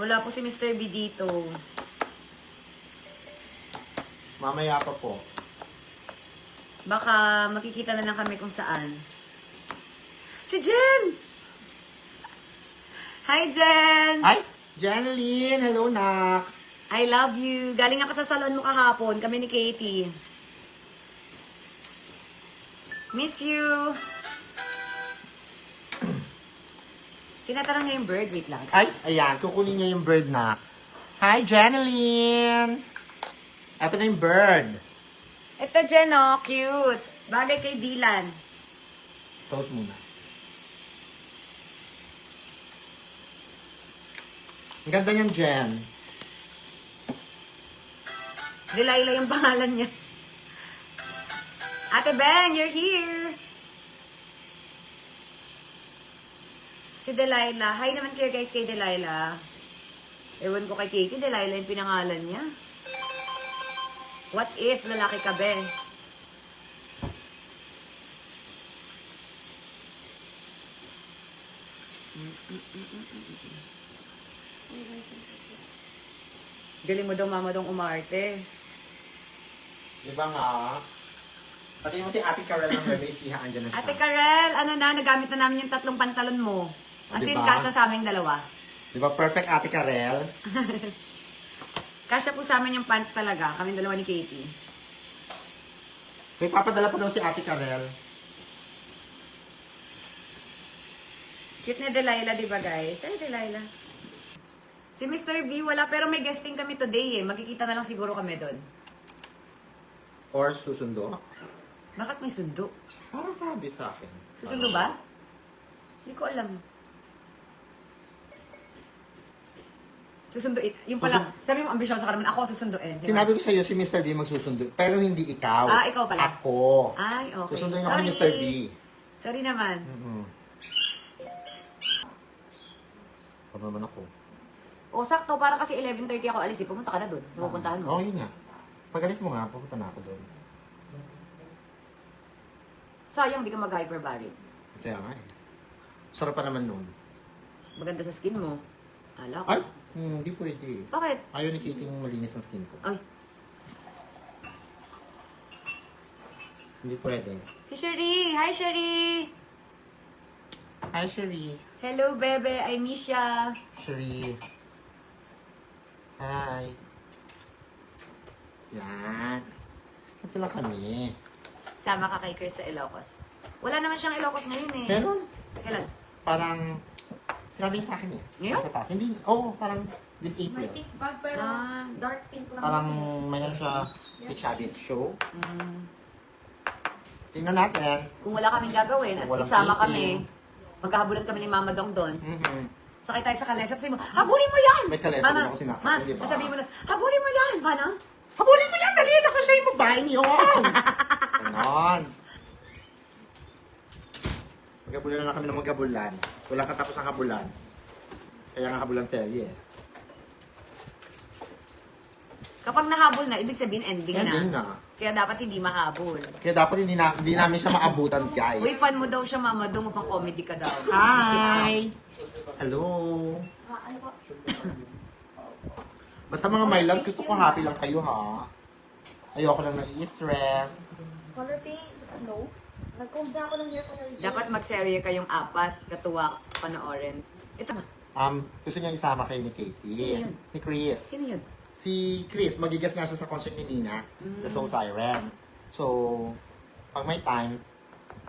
Wala po si Mr. B dito. Mamaya pa po. Baka makikita na lang kami kung saan. Si Jen! Hi, Jen! Ay! Janeline! Hello, nak! I love you. Galing ako sa salon mo kahapon. Kami ni Katie. Miss you. Tinatarang niya yung bird. Wait lang. Ay! Ayan, kukunin niya yung bird, nak. Hi, Janeline! Ito na yung bird. Ito, Jen, oh. Cute. Bagay kay Dylan. Toast muna. Ang ganda niyan, Jen. Delilah yung pangalan niya. Ate Ben, you're here. Si Delilah. Hi naman kayo guys kay Delilah. Ewan ko kay Katie, Delilah yung pinangalan niya. What if lalaki ka, be? Galing mo daw, mama, dong umarte. Di ba nga? Pati mo si Ate Carol ng bebe, siya, andyan na siya. Ate Karel, ano na, nagamit na namin yung 3 pantalon mo. As in, Diba? kasya sa aming dalawa. Di ba perfect, Ate Carol? Kasya po sa amin yung pants talaga, kaming dalawa ni Katie. May papadala pa daw si Ate Carol. Cute na Delilah, di ba guys? Ay, Delilah. Si Mr. B, wala, pero may guesting kami today eh. Magkikita na lang siguro kami doon. Or susundo. Bakit may sundo? Parang sabi sa akin. Susundo ba? Hindi ko alam. Susunduin. Yung pala, sabi mo ambisyosa ka naman, ako susunduin. Di ba? Sinabi ko sa iyo si Mr. B magsusundo, pero hindi ikaw. Ah, ikaw pala. Ako. Ay, okay. Susunduin ako ni Mr. B. Sorry naman. Ano naman ako? O, sakto, para kasi 11:30 ako alis eh. Pumunta ka na doon. Sa pupuntahan mo. Oo, yun nga. Pag-alis mo nga, pupunta na ako doon. Sayang, di ka mag-hyperbaric. Kaya nga eh. Sarap pa naman nun. Maganda sa skin mo. Ala ko. Ay, hindi pwede. Bakit? Ayaw ni Katie malinis ang skin ko. Ay, Hindi pwede. si Cherie! Hi, Cherie! Hi, Cherie. Hello, bebe. I miss ya. Cherie. Hi. Yan. Ito lang kami. Sama ka kay Chris sa Ilocos. Wala naman siyang Ilocos ngayon eh. Pero, Kailan? parang, sinabi niya sa akin eh. Ngayon? Sa taas. Hindi, parang this April. May pink bag pero dark pink lang. Parang mayroon siya Chabit show. Mm. Tingnan natin. Kung wala kaming gagawin at Kung walang isama meeting. kami, maghahabulan kami ni Mama Dong doon. Mhm. Sakay tayo sa kalesa. Sabi mo, habulin mo yan! May kalesa Mama, din ako sinasakyan, di ba? sabi mo na, habulin mo yan! Paano? Habulin mo yan! Dali! Nasa siya yung babaeng yun! Ganon. Maghabulan na lang kami ng maghabulan. Walang katapos ang habulan. Kaya nga habulan serye. Kapag nahabol na, ibig sabihin ending na. Ending na. Kaya dapat hindi mahabol. Kaya dapat hindi namin siya maabutan, guys. Uy, fan mo daw siya, Mama Dong, upang comedy ka daw. Hi! Hello! Ano po? Basta mga my love, gusto ko happy lang kayo, ha? Ayoko lang nai-stress. Color pink? No. Nag-comb na ako ng hair color. Dapat mag-serye kayong 4, katuwa, panoorin. Ito ba? Gusto niya isama kayo ni Katie. Sino yun? Ni Chris. Sino yun? Si Chris, magigas nga siya sa concert ni Nina, The Soul Siren. So, pag may time,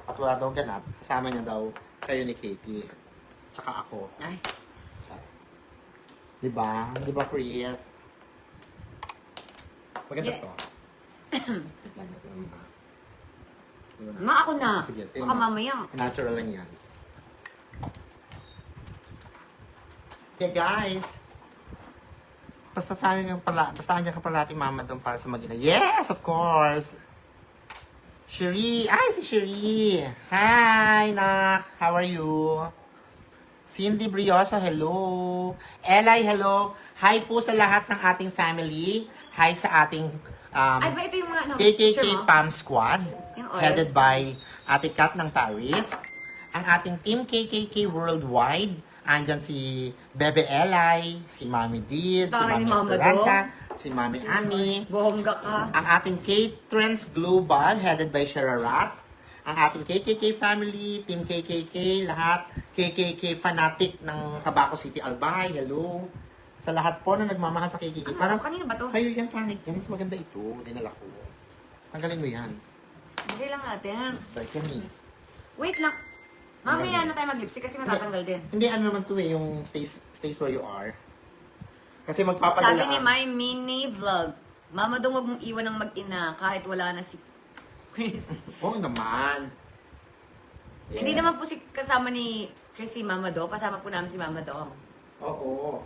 at wala daw ganap, sasama niya daw kayo ni Katie. Tsaka ako. Ay, Diba? Diba, Chris? Maganda Yeah. to. Tignan natin ang mga. Diba na? ma ako na. Sige, Baka tingnan. mamaya. Natural lang yan. Okay, guys. Basta niya ka parati mama doon para sa mag-ina. Yes, of course. Cherie. Ay, si Cherie. Hi, nak. How are you? Cindy Brioso, hello. Eli, hello. Hi po sa lahat ng ating family. Hi sa ating Ay, ba ito yung mga, ano, KKK picture mo? PAM Squad, Yung oil. headed by Ate Kat ng Paris. Ang ating Team KKK Worldwide, Andyan si Bebe Elay, si Mami Did, si Taray Mami ni Mama Esperanza, si Mami Ami, Bongga ka. ang ating K-Trends Global, headed by Shararat, ang ating KKK family, Team KKK, lahat, KKK fanatic ng Tabaco City Albay, hello. Sa lahat po na nagmamahal sa KKK. Ano? Kanino ba to? Sa'yo yan, pangit yan. Mas maganda ito. Dinala ko. Tanggalin mo yan. Hindi lang natin. Like yan eh. Wait lang. Mamaya na tayo mag-lipstick kasi matatanggal din. Hindi, ano naman to eh, yung stays where you are. Kasi magpapadala. Sabi ni My Mini Vlog, Mama Dong, wag mong iwan ng mag-ina kahit wala na si Chris. Oo naman. Yeah. Hindi naman po si kasama ni Chris si Mama Dong. Kasama po namin si Mama Dong. Oo.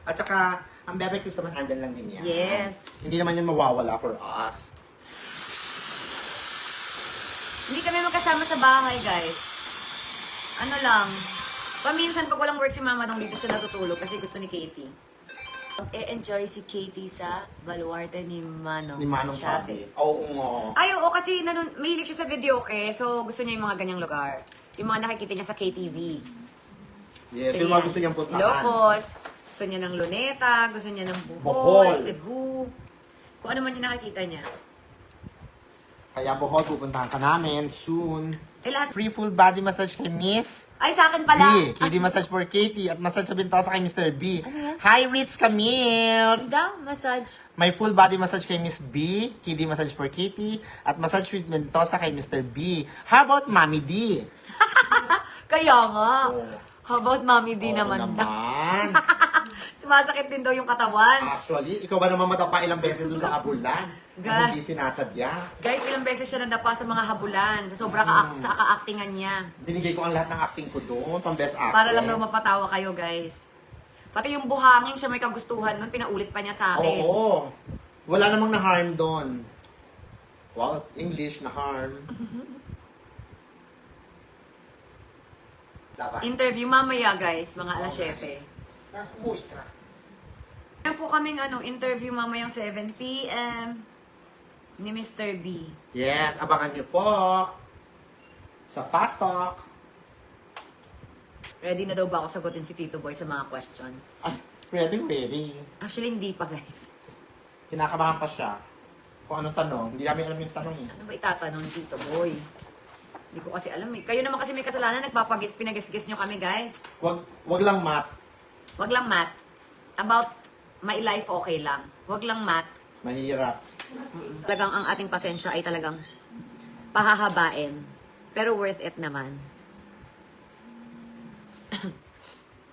At saka, ang Bebe Chris naman, andyan lang din yan. Yes. Hindi naman yan mawawala for us. Hindi kami magkasama sa bahay, guys. Ano lang, paminsan pag walang work si Mama Dong dito siya natutulog kasi gusto ni Katie. Mag-e-enjoy si Katie sa baluarte ni Manong. Ni Manong Chabi. Oo nga. Ay, oo, kasi mahilig siya sa video, okay? So, gusto niya yung mga ganyang lugar. Yung mga nakikita niya sa KTV. Yes, So, yung mga yan. gusto niyang puntahan. Ilocos, gusto niya ng Luneta, gusto niya ng Bohol. Bohol, Cebu. Kung ano man yung nakikita niya. Kaya Bohol, pupuntahan ka namin soon. Eh, lahat. Free full body massage kay Miss Ay, sa akin pala. B. Kitty massage for Katie. At massage sa Bintosa kay Mr. B. Hi, Ritz Camille! Daw, massage. May full body massage kay Miss B. Kitty massage for Katie. At massage with Bintosa kay Mr. B. How about Mami D? Kaya nga. Oh. How about Mami D Oo naman? naman. Sumasakit din daw yung katawan. Actually, ikaw ba naman matapa ilang beses doon sa abulan? God. Hindi sinasadya. Guys, ilang beses siya nadapa sa mga habulan. Sa sobrang sa ka-actingan niya. Binigay ko ang lahat ng acting ko doon, pang best actress. Para lang daw mapatawa kayo, guys. Pati yung buhangin siya may kagustuhan nun, pinaulit pa niya sa akin. Oo. Wala namang na-harm doon. Wow, English na-harm. Dapat. Interview mamaya, guys, mga alas 7. Umuwi ka. Meron po kaming interview mamayang 7 p.m. ni Mr. B. Yes, abangan niyo po sa Fast Talk. Ready na daw ba ako sagutin si Tito Boy sa mga questions? Ay, ready. Actually, hindi pa, guys. Kinakabahan pa siya. Kung anong tanong, hindi namin alam yung tanong eh. Ano ba itatanong ni Tito Boy? Hindi ko kasi alam eh. Kayo naman kasi may kasalanan, pinagisgis nyo kami, guys. Wag lang mat. Wag lang math. About my life, okay lang. Wag lang math. Mahirap. Talagang ang ating pasensya ay talagang pahahabain. Pero worth it naman.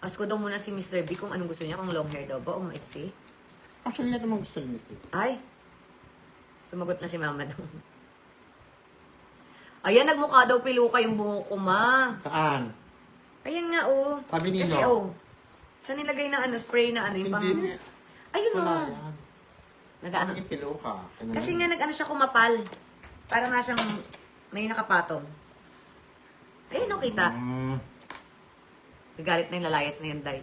Ask ko daw muna si Mr. B kung anong gusto niya, kung long hair daw ba o maiksi. Actually, natin mo gusto ni Mr. Ay, sumagot na si Mama daw. Ayan, nagmukha daw piluka yung buhok ko, ma. Saan? Ayan nga, oh. Sabi ni Kasi, No. oh. Saan nilagay na spray na yung pang... Hindi. Ayun, Wala oh. yan. Nag-ano. Ano yung pilo ka? Kasi nga nag-ano siya kumapal. Para nga siyang may nakapatong. Ayun, oh, kita. Nagalit na yung lalayas na yan, Day.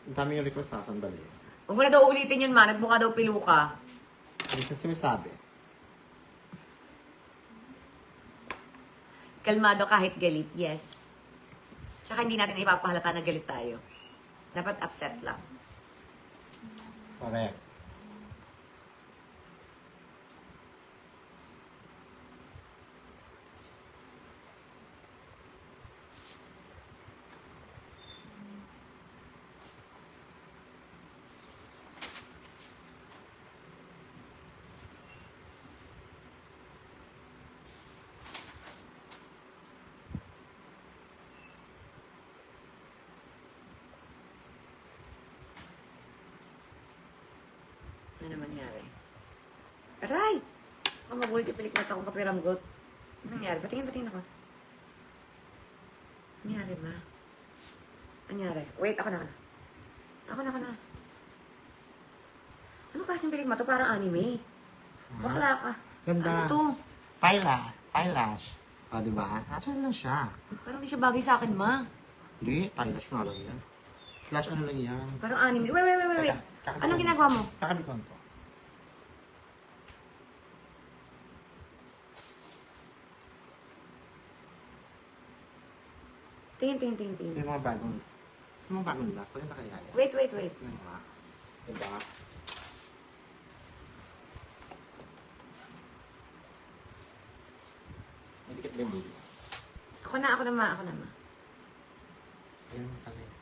Ang dami yung request sa sandali. Huwag mo na daw ulitin yun, ma. Nagmukha daw piluka. Ano kasi may sabi? Kalmado kahit galit, yes. Tsaka hindi natin ipapahalata na galit tayo. Dapat upset lang. Correct. Ano naman nangyari? Aray! Ang magulit yung pelikmat akong kapiranggot. Ano nangyari? Patingin ako. Nangyari ba? Nangyari? Wait, ako na. Ako na. Anong klaseng pelikmat to? Parang anime. Bakla ka. Ganda. Ano to? Eyelash. Ah, di ba? Natural lang siya. Parang di siya bagay sa akin, ma. Hindi, eyelash nga lang yan. Flash ano lang yan. Parang anime. Wait. Anong ginagawa mo? Kakabikon ko. Tingin. Ito yung mga bagong Ano ba nila? Kaya na kaya yan? Wait, wait, wait. Ano ba? Diba? Hindi ka yung bulo. Ako na, ako na ma, ako na ma. Ayan mo pala eh.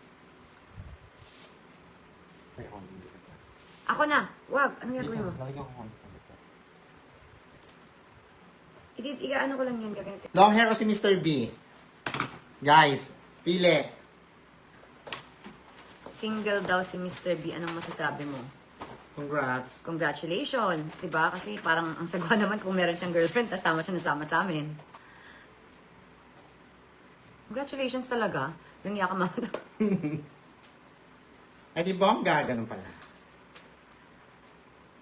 Ay, ako hindi ka pa. Ako na! Wag! Anong gagawin mo? Lalagyan ko konti. Ano ko lang yan, gaganito. Long hair o si Mr. B? Guys, pili. Single daw si Mr. B. Anong masasabi mo? Congrats. Congratulations, 'di ba? Kasi parang ang sagwa naman kung meron siyang girlfriend, tapos sama siya nasama sa amin. Congratulations talaga. Langya ka mama daw. Ay di bongga, ganun pala.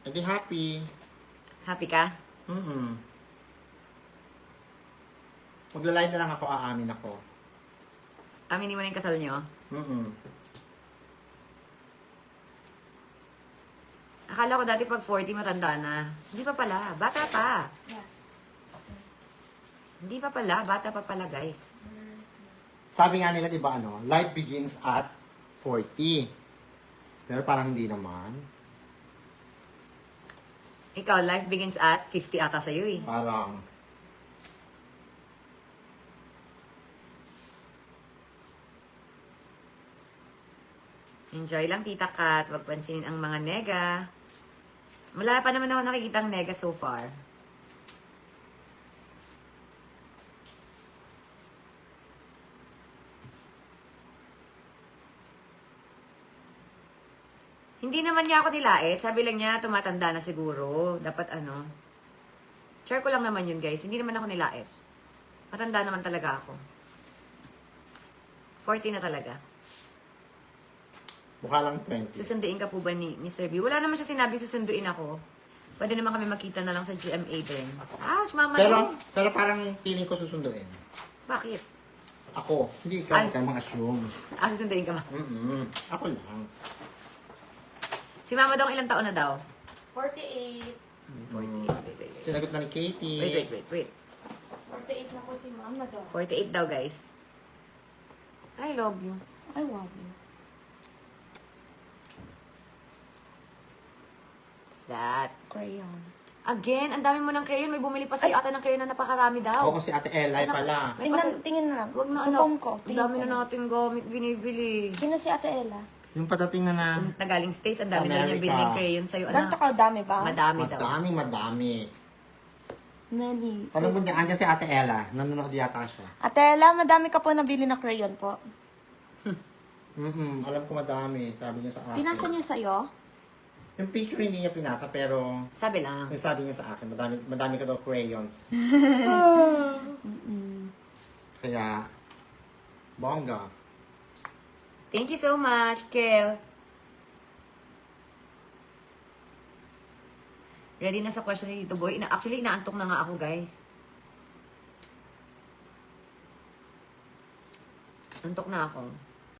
Ay di happy. Happy ka? Magla-live na lang ako, aamin ako. Aminin mo na yung kasal niyo? Akala ko dati pag 40 matanda na. Hindi pa pala. Bata pa. Yes. Hindi pa pala. Bata pa pala, guys. Sabi nga nila, di ba, life begins at 40. Pero parang hindi naman. Ikaw, life begins at 50 ata sa'yo eh. Parang, Enjoy lang, Tita Kat. Huwag pansinin ang mga nega. Wala pa naman ako nakikita ang nega so far. Hindi naman niya ako nilait. Sabi lang niya, tumatanda na siguro. Dapat ano. Share ko lang naman yun, guys. Hindi naman ako nilait. Matanda naman talaga ako. 40 na talaga. mukha lang 20. Susunduin ka po ba ni Mr. B? Wala naman siya sinabing susunduin ako. Pwede naman kami makita na lang sa GMA din. Ouch, mama yun. Pero parang feeling ko susunduin. Bakit? Ako. Hindi ikaw, Ay. huwag kang assume. Susunduin ka ba? Ako lang. Si mama daw ilang taon na daw? 48. 48. Sinagot na ni Katie. Wait. 48 na po si mama daw. 48 daw, guys. I love you. I love you. What's that? Crayon. Again, ang dami mo ng crayon. May bumili pa sa'yo ata ng crayon na napakarami daw. Oo, si Ate Elay pala. May pas- Tingnan na lang. Wag na Sa anak. phone ko. Ang Tingin dami ko. na natin gamit, binibili. Sino si Ate Ella? Yung padating na Nagaling States, ang Sa dami daw niya America. biniling crayon sa'yo. Ganito Anak, ka dami ba? madami daw. madami. Many. Alam mo niya, andyan si Ate Ella. Nanonood yata siya. Ate Ella, madami ka po nabili na crayon po. Alam ko madami. Sabi niya sa akin. Pinasa niya sa'yo? Yung picture hindi niya pinasa, pero Sabi lang. sabi niya sa akin, madami ka daw crayons. Kaya, bongga. Thank you so much, Kel. Ready na sa question ni Tito Boy. Actually, inaantok na nga ako, guys. Antok na ako.